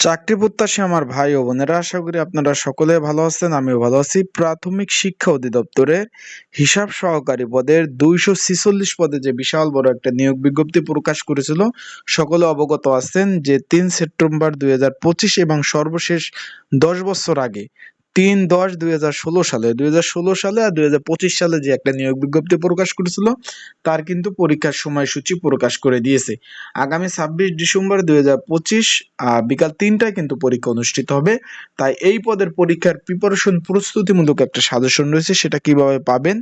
চাকরি প্রত্যাশী আমার ভাই ও বোনেরা, আশা করি আপনারা সকলে ভালো আছেন। আমিও ভালো আছি। প্রাথমিক শিক্ষা অধিদপ্তরের হিসাব সহকারী পদের 246 পদে যে বিশাল বড় একটা নিয়োগ বিজ্ঞপ্তি প্রকাশ করেছিল, সকলে অবগত আছেন যে 3 সেপ্টেম্বর 2025 এবং সর্বশেষ 10 বছর আগে 3/10/2016 সালে 2016 সালে আর 2025 সালে যে একটা নিয়োগ বিজ্ঞপ্তি প্রকাশ করেছিল, তার কিন্তু পরীক্ষার সময়সূচি প্রকাশ করে দিয়েছে। আগামী 26 ডিসেম্বর 2025 বিকাল 3টায় কিন্তু পরীক্ষা অনুষ্ঠিত হবে। তাই এই পদের পরীক্ষার প্রিপারেশন প্রস্তুতিমূলক একটা সাজেশন রয়েছে, সেটা কিভাবে পাবেন।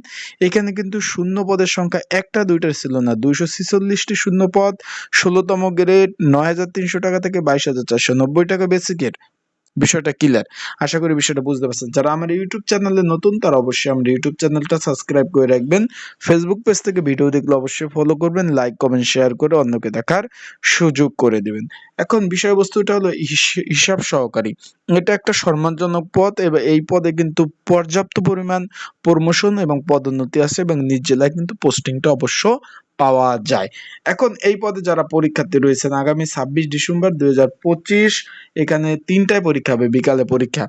এখানে কিন্তু শূন্য পদের সংখ্যা একটা দুইটার ছিল না, 246টি শূন্য পদ, 16তম গ্রেড, 9,300 টাকা থেকে 22,490 টাকা বেসিকের। বিষয়টা ক্লিয়ার। আশা করি বিষয়টা বুঝতে পারছেন। যারা আমার ইউটিউব চ্যানেলে নতুন, তারা অবশ্যই আমার ইউটিউব চ্যানেলটা সাবস্ক্রাইব করে রাখবেন। ফেসবুক পেজ থেকে ভিডিও দেখলে অবশ্যই ফলো করবেন, লাইক কমেন্ট শেয়ার করে অন্যকে দেখার সুযোগ করে দিবেন। এখন বিষয়বস্তুটা হলো হিসাব সহকারী। এটা একটা সম্মানজনক পদ এবং এই পদে কিন্তু পর্যাপ্ত পরিমাণ প্রমোশন এবং পদোন্নতি আছে এবং নিজ জেলায় কিন্তু পোস্টিংটা অবশ্য পাওয়া যায়। এখন এই পদে যারা পরীক্ষার্থী রয়েছেন, আগামী 26 ডিসেম্বর 2025 এখানে 3টায় পরীক্ষা হবে, বিকালে পরীক্ষা।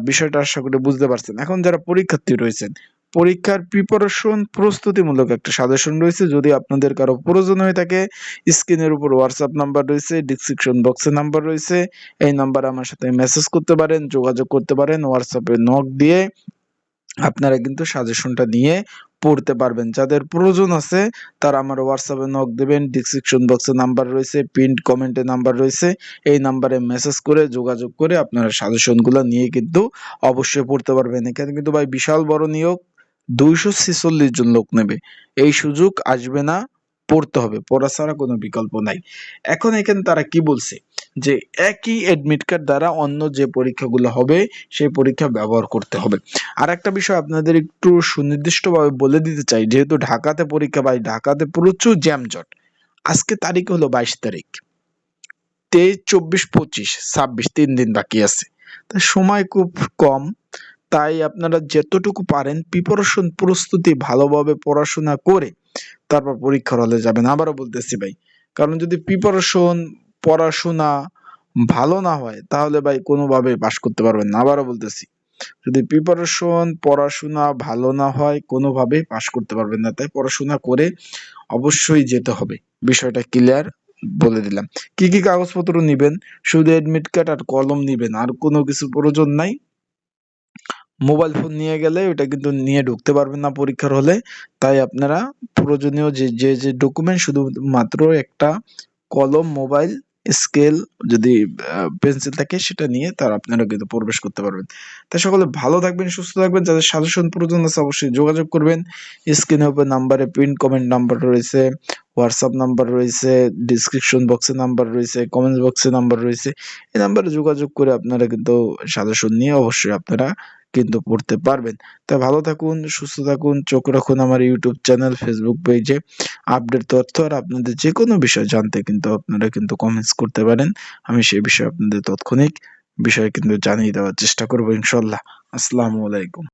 বিষয়টা আশা করি বুঝতে পারছেন। এখন যারা পরীক্ষার্থী রয়েছেন, পরীক্ষার প্রিপারেশন প্রস্তুতিমূলক একটা সাজেশন রয়েছে। যদি আপনাদের কারো প্রয়োজন হয়ে থাকে, স্ক্রিনের উপর হোয়াটসঅ্যাপ নাম্বার রয়েছে, ডিসক্রিপশন বক্সে নাম্বার রয়েছে। এই নাম্বারে আমার সাথে মেসেজ করতে পারেন, যোগাযোগ করতে পারেন, হোয়াটসঅ্যাপে নক দিয়ে আপনারা কিন্তু সাজেশনটা নিয়ে পড়তে পারবেন। যাদের প্রয়োজন আছে তারা আমার হোয়াটসঅ্যাপে নক দেবেন, ডিসক্রিপশন বক্সে নাম্বার রয়েছে, পিন্ড কমেন্টে নাম্বার রয়েছে। এই নাম্বারে মেসেজ করে যোগাযোগ করে আপনারা সাজেশনগুলো নিয়ে কিন্তু অবশ্যই পড়তে পারবেন। এখানে কিন্তু ভাই বিশাল বড় নিয়োগ, 246 জন লোক নেবে। এই সুযোগ আসবে না, পড়তে হবে, পড়া ছাড়া কোনো বিকল্প নাই। এখন এখানে তারা কি বলছে যে একই অ্যাডমিট কার্ড দ্বারা অন্য যে পরীক্ষাগুলো হবে সেই পরীক্ষা ব্যবহার করতে হবে। আর একটা বিষয় আপনাদের একটু সুনির্দিষ্টভাবে বলে দিতে চাই, যেহেতু ঢাকাতে পরীক্ষা, ভাই ঢাকাতে প্রচুর জ্যামজট। আজকে তারিখ হলো 22 তারিখ, 23, 24, 25, 26, 3 দিন বাকি আছে। তাই সময় খুব কম। তাই আপনারা যতটুকু পারেন প্রিপারেশন প্রস্তুতি ভালোভাবে পড়াশোনা করে তারপর পরীক্ষার হলে যাবেন। আবারও বলতেছি ভাই, কারণ যদি পড়াশোনা ভালো না হয় তাহলে ভাই কোনোভাবেই পাশ করতে পারবেন না। আবারও বলতেছি, যদি পড়াশোনা ভালো না হয় কোনোভাবেই পাশ করতে পারবেন না। তাই পড়াশোনা করে অবশ্যই যেতে হবে। বিষয়টা ক্লিয়ার বলে দিলাম। কি কি কাগজপত্র নিবেন? শুধু এডমিট কার্ড আর কলম নিবেন, আর কোনো কিছু প্রয়োজন নাই। মোবাইল ফোন নিয়ে গেলে ওটা কিন্তু নিয়ে ঢুকতে পারবেন না পরীক্ষার হলে। তাই আপনারা প্রয়োজনীয় যে ডকুমেন্ট, শুধুমাত্র একটা কলম, মোবাইল, স্কেল, যদি পেন্সিল থাকে সেটা নিয়ে তার আপনারা কিন্তু প্রবেশ করতে পারবেন। তাই সকলে ভালো থাকবেন, সুস্থ থাকবেন। যাদের সাজেশন প্রয়োজন আছে অবশ্যই যোগাযোগ করবেন। স্ক্রিনের উপর নাম্বারে পিন কমেন্ট নাম্বার রয়েছে, হোয়াটসঅ্যাপ নাম্বার রয়েছে, ডিসক্রিপশন বক্সে নাম্বার রয়েছে, কমেন্ট বক্সে নাম্বার রয়েছে। এই নাম্বারে যোগাযোগ করে আপনারা কিন্তু সাজেশন নিয়ে অবশ্যই আপনারা কিন্তু পড়তে পারবেন। তাই ভালো থাকুন, সুস্থ থাকুন, চোখ রাখুন আমার ইউটিউব চ্যানেল, ফেসবুক পেজে। আপডেট তথ্য আর আপনাদের যে কোনো বিষয় জানতে কিন্তু আপনারা কিন্তু কমেন্টস করতে পারেন। আমি সেই বিষয়ে আপনাদের তাৎক্ষণিক বিষয় কিন্তু জানিয়ে দেওয়ার চেষ্টা করবো ইনশাল্লাহ। আসসালামু আলাইকুম।